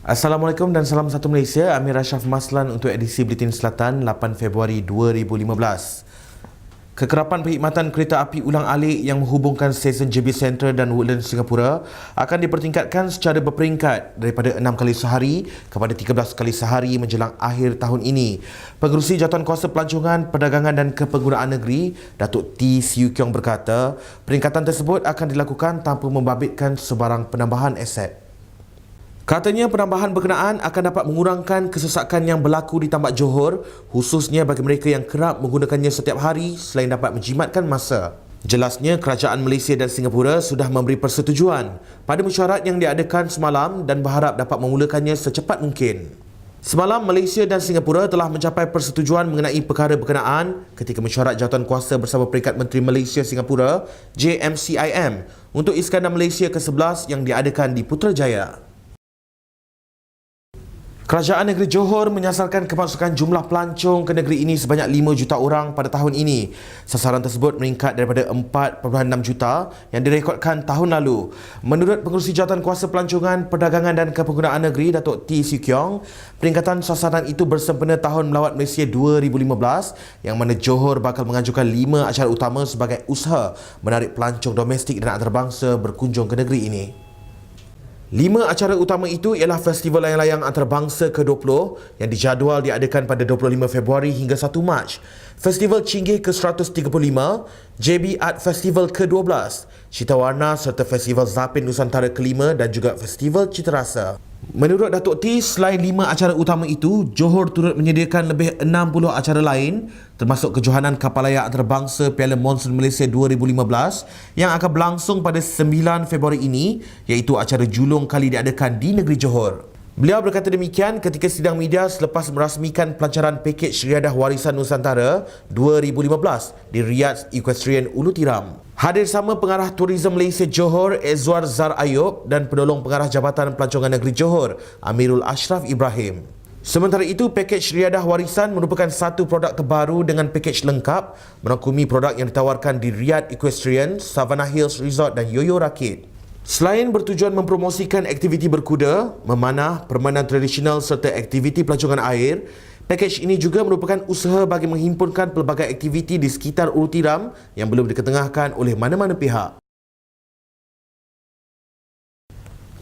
Assalamualaikum dan salam satu Malaysia. Amir Ashraf Maslan untuk edisi Buletin Selatan 8 Februari 2015. Kekerapan perkhidmatan kereta api ulang-alik yang menghubungkan stesen JB Central dan Woodlands Singapura akan dipertingkatkan secara berperingkat daripada 6 kali sehari kepada 13 kali sehari menjelang akhir tahun ini. Pengerusi Jawatankuasa Pelancongan, Perdagangan dan Kepenggunaan Negeri, Datuk T. Siu Kiong berkata, peringkatan tersebut akan dilakukan tanpa membabitkan sebarang penambahan aset. Katanya penambahan berkenaan akan dapat mengurangkan kesesakan yang berlaku di Tambak Johor, khususnya bagi mereka yang kerap menggunakannya setiap hari selain dapat menjimatkan masa. Jelasnya, kerajaan Malaysia dan Singapura sudah memberi persetujuan pada mesyuarat yang diadakan semalam dan berharap dapat memulakannya secepat mungkin. Semalam, Malaysia dan Singapura telah mencapai persetujuan mengenai perkara berkenaan ketika mesyuarat jawatankuasa bersama Peringkat Menteri Malaysia Singapura, JMCIM, untuk Iskandar Malaysia ke-11 yang diadakan di Putrajaya. Kerajaan Negeri Johor menyasarkan kemasukan jumlah pelancong ke negeri ini sebanyak 5 juta orang pada tahun ini. Sasaran tersebut meningkat daripada 4.6 juta yang direkodkan tahun lalu. Menurut Pengerusi Jawatankuasa Pelancongan, Perdagangan dan Kepenggunaan Negeri, Datuk T. Siu Kiong, peningkatan sasaran itu bersempena Tahun Melawat Malaysia 2015 yang mana Johor bakal mengajukan 5 acara utama sebagai usaha menarik pelancong domestik dan antarabangsa berkunjung ke negeri ini. 5 acara utama itu ialah Festival Layang-Layang Antarabangsa ke-20 yang dijadual diadakan pada 25 Februari hingga 1 Mac, Festival Chinggih ke-135, JB Art Festival ke-12, Cita Warna serta Festival Zapin Nusantara ke-5 dan juga Festival Cita Rasa. Menurut Datuk T, selain 5 acara utama itu, Johor turut menyediakan lebih 60 acara lain termasuk kejohanan kapal layar antarabangsa Piala Monsun Malaysia 2015 yang akan berlangsung pada 9 Februari ini, iaitu acara julung kali diadakan di negeri Johor. Beliau berkata demikian ketika sidang media selepas merasmikan pelancaran pakej Riadah Warisan Nusantara 2015 di Riyadh Equestrian Ulu Tiram. Hadir sama Pengarah Tourism Malaysia Johor Ezwar Zar Ayub dan Penolong Pengarah Jabatan Pelancongan Negeri Johor Amirul Ashraf Ibrahim. Sementara itu, pakej Riadah Warisan merupakan satu produk terbaru dengan pakej lengkap merangkumi produk yang ditawarkan di Riyadh Equestrian, Savannah Hills Resort dan Yoyo Rakit. Selain bertujuan mempromosikan aktiviti berkuda, memanah, permainan tradisional serta aktiviti pelancongan air, pakej ini juga merupakan usaha bagi menghimpunkan pelbagai aktiviti di sekitar Ulu Tiram yang belum diketengahkan oleh mana-mana pihak.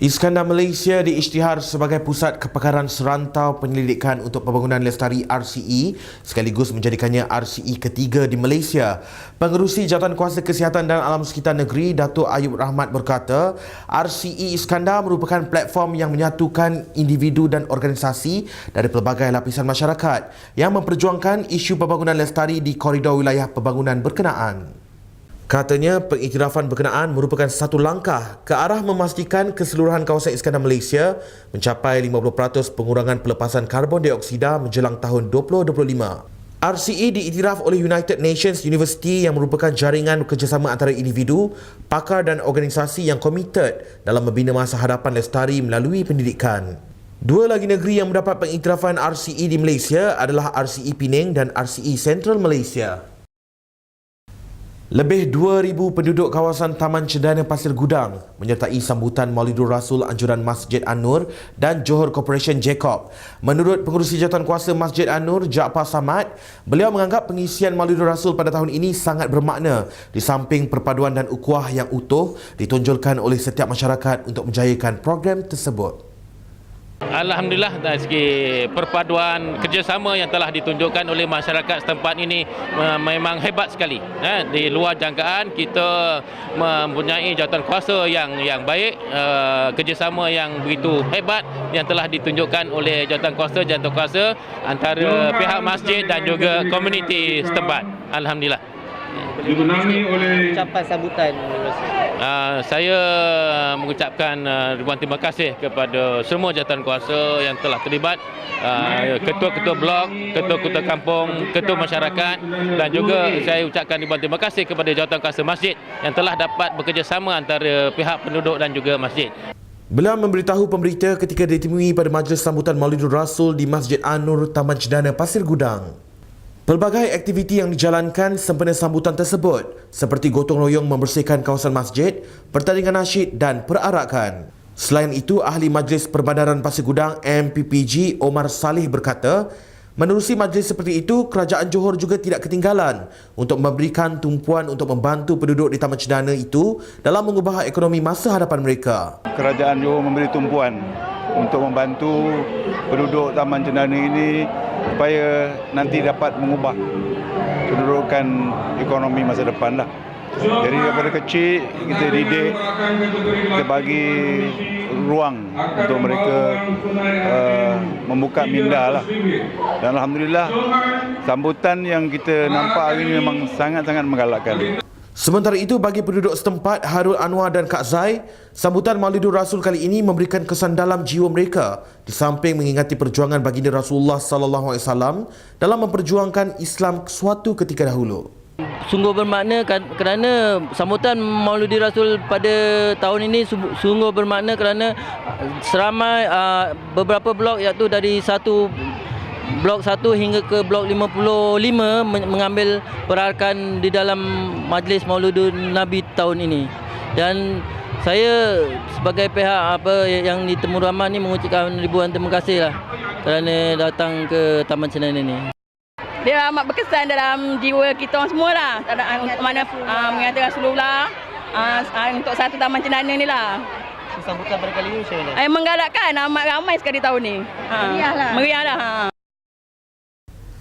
Iskandar Malaysia diisytihar sebagai pusat kepakaran serantau penyelidikan untuk pembangunan lestari RCE sekaligus menjadikannya RCE ketiga di Malaysia. Pengerusi Jawatankuasa Kesihatan dan Alam Sekitar Negeri, Datuk Ayub Rahmat berkata, RCE Iskandar merupakan platform yang menyatukan individu dan organisasi dari pelbagai lapisan masyarakat yang memperjuangkan isu pembangunan lestari di koridor wilayah pembangunan berkenaan. Katanya, pengiktirafan berkenaan merupakan satu langkah ke arah memastikan keseluruhan kawasan Iskandar Malaysia mencapai 50% pengurangan pelepasan karbon dioksida menjelang tahun 2025. RCE diiktiraf oleh United Nations University yang merupakan jaringan kerjasama antara individu, pakar dan organisasi yang komited dalam membina masa hadapan lestari melalui pendidikan. Dua lagi negeri yang mendapat pengiktirafan RCE di Malaysia adalah RCE Penang dan RCE Central Malaysia. Lebih 2,000 penduduk kawasan Taman Cendana Pasir Gudang menyertai sambutan Maulidur Rasul anjuran Masjid An-Nur dan Johor Corporation Jacob. Menurut Pengerusi Jawatankuasa Masjid An-Nur, Jaafar Samad, beliau menganggap pengisian Maulidur Rasul pada tahun ini sangat bermakna di samping perpaduan dan ukhuwah yang utuh ditonjolkan oleh setiap masyarakat untuk menjayakan program tersebut. Alhamdulillah, dari segi perpaduan kerjasama yang telah ditunjukkan oleh masyarakat setempat ini memang hebat sekali. Di luar jangkaan, kita mempunyai jawatankuasa yang baik, kerjasama yang begitu hebat yang telah ditunjukkan oleh jawatankuasa antara pihak masjid dan juga komuniti setempat. Alhamdulillah. Dimenangi oleh ucapan sambutan. Saya mengucapkan ribuan terima kasih kepada semua jawatankuasa yang telah terlibat, ketua-ketua blok, ketua-ketua kampung, ketua masyarakat, dan juga saya ucapkan ribuan terima kasih kepada jawatankuasa masjid yang telah dapat bekerjasama antara pihak penduduk dan juga masjid. Beliau memberitahu pemberita ketika ditemui pada majlis sambutan Maulidur Rasul di Masjid An-Nur Taman Cendana Pasir Gudang. Pelbagai aktiviti yang dijalankan sempena sambutan tersebut seperti gotong royong membersihkan kawasan masjid, pertandingan nasyid dan perarakan. Selain itu, Ahli Majlis Perbandaran Pasir Gudang MPPG Omar Saleh berkata, menerusi majlis seperti itu, Kerajaan Johor juga tidak ketinggalan untuk memberikan tumpuan untuk membantu penduduk di Taman Cendana itu dalam mengubah ekonomi masa hadapan mereka. Kerajaan Johor memberi tumpuan untuk membantu penduduk Taman Cendana ini supaya nanti dapat mengubah kedudukan ekonomi masa depan lah. Jadi daripada kecil kita didik, kita bagi ruang untuk mereka membuka minda lah. Dan Alhamdulillah sambutan yang kita nampak hari ini memang sangat-sangat menggalakkan. Sementara itu, bagi penduduk setempat Harul Anwar dan Kak Zai, sambutan Maulidur Rasul kali ini memberikan kesan dalam jiwa mereka di samping mengingati perjuangan baginda Rasulullah SAW dalam memperjuangkan Islam suatu ketika dahulu. Sungguh bermakna kerana sambutan Maulidur Rasul pada tahun ini sungguh bermakna kerana seramai beberapa blok, iaitu dari blok 1 hingga ke blok 55 mengambil perarakan di dalam majlis Mauludur Nabi tahun ini. Dan saya sebagai pihak yang di Temu Rahmah ni mengucapkan ribuan terima kasih lah kerana datang ke Taman Cendana ini. Dia amat berkesan dalam jiwa kita semua lah. Untuk mana mengatakan Rasulullah untuk satu Taman Cendana ni lah. Sambutan pada kali ini macam mana? Menggalakkan, amat ramai sekali tahun ni. Meriah lah.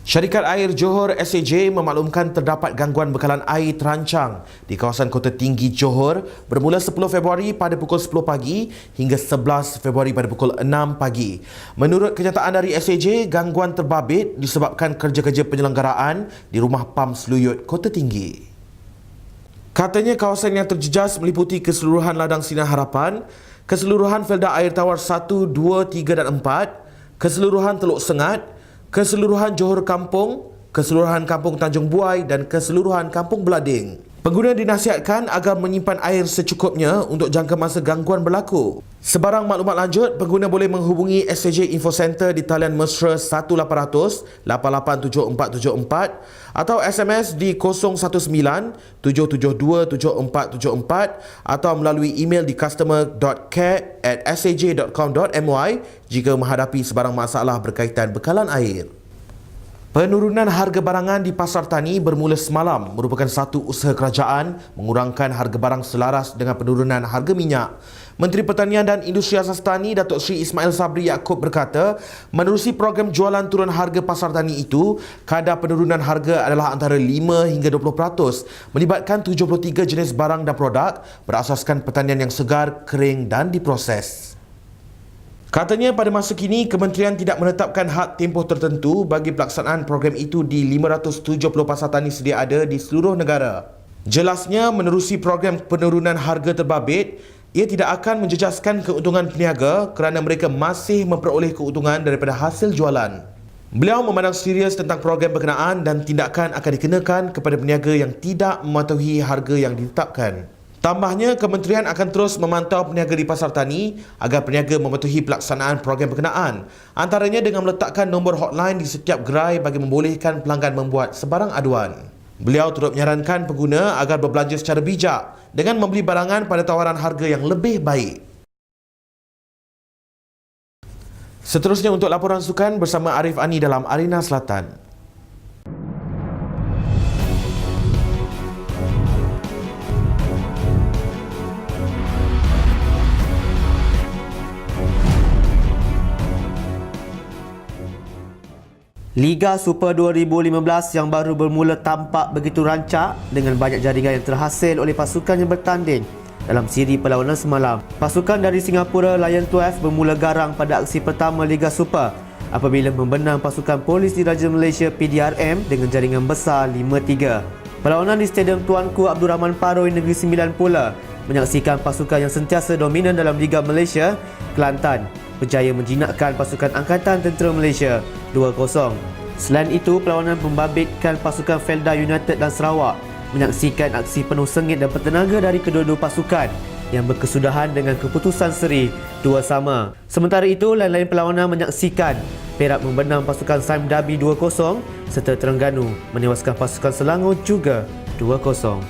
Syarikat Air Johor SAJ memaklumkan terdapat gangguan bekalan air terancang di kawasan Kota Tinggi Johor bermula 10 Februari pada pukul 10 pagi hingga 11 Februari pada pukul 6 pagi. Menurut kenyataan dari SAJ, gangguan terbabit disebabkan kerja-kerja penyelenggaraan di Rumah Pam Seluyut Kota Tinggi. Katanya kawasan yang terjejas meliputi keseluruhan ladang Sinar Harapan, keseluruhan felda air tawar 1, 2, 3 dan 4, keseluruhan Teluk Sengat, keseluruhan Johor Kampung, keseluruhan Kampung Tanjung Buai dan keseluruhan Kampung Belading. Pengguna dinasihatkan agar menyimpan air secukupnya untuk jangka masa gangguan berlaku. Sebarang maklumat lanjut, pengguna boleh menghubungi SAJ Info Center di talian mesra 1800 887474 atau SMS di 019 772 7474 atau melalui email di customer.care@saj.com.my jika menghadapi sebarang masalah berkaitan bekalan air. Penurunan harga barangan di pasar tani bermula semalam merupakan satu usaha kerajaan mengurangkan harga barang selaras dengan penurunan harga minyak. Menteri Pertanian dan Industri Asas Tani Datuk Seri Ismail Sabri Yaakob berkata, menerusi program jualan turun harga pasar tani itu, kadar penurunan harga adalah antara 5 hingga 20%, melibatkan 73 jenis barang dan produk berasaskan pertanian yang segar, kering dan diproses. Katanya pada masa kini, kementerian tidak menetapkan had tempoh tertentu bagi pelaksanaan program itu di 570 pasar tani sedia ada di seluruh negara. Jelasnya, menerusi program penurunan harga terbabit, ia tidak akan menjejaskan keuntungan peniaga kerana mereka masih memperoleh keuntungan daripada hasil jualan. Beliau memandang serius tentang program berkenaan dan tindakan akan dikenakan kepada peniaga yang tidak mematuhi harga yang ditetapkan. Tambahnya, kementerian akan terus memantau peniaga di pasar tani agar peniaga mematuhi pelaksanaan program berkenaan, antaranya dengan meletakkan nombor hotline di setiap gerai bagi membolehkan pelanggan membuat sebarang aduan. Beliau turut menyarankan pengguna agar berbelanja secara bijak dengan membeli barangan pada tawaran harga yang lebih baik. Seterusnya untuk laporan sukan bersama Arif Ani dalam Arena Selatan. Liga Super 2015 yang baru bermula tampak begitu rancak dengan banyak jaringan yang terhasil oleh pasukan yang bertanding dalam siri perlawanan semalam. Pasukan dari Singapura Lion 12 bermula garang pada aksi pertama Liga Super apabila membenam pasukan Polis Diraja Malaysia PDRM dengan jaringan besar 5-3. Perlawanan di Stadium Tuanku Abdul Rahman Paroi Negeri Sembilan pula menyaksikan pasukan yang sentiasa dominan dalam Liga Malaysia, Kelantan berjaya menjinakkan pasukan Angkatan Tentera Malaysia 2-0. Selain itu, perlawanan membabitkan pasukan Felda United dan Sarawak menyaksikan aksi penuh sengit dan bertenaga dari kedua-dua pasukan yang berkesudahan dengan keputusan seri 2-2. Sementara itu, lain-lain perlawanan menyaksikan Perak membenam pasukan Sime Darby 2-0 serta Terengganu menewaskan pasukan Selangor juga 2-0.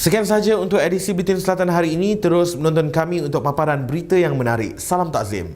Sekian sahaja untuk edisi Bulletin Selatan hari ini. Terus menonton kami untuk paparan berita yang menarik. Salam takzim.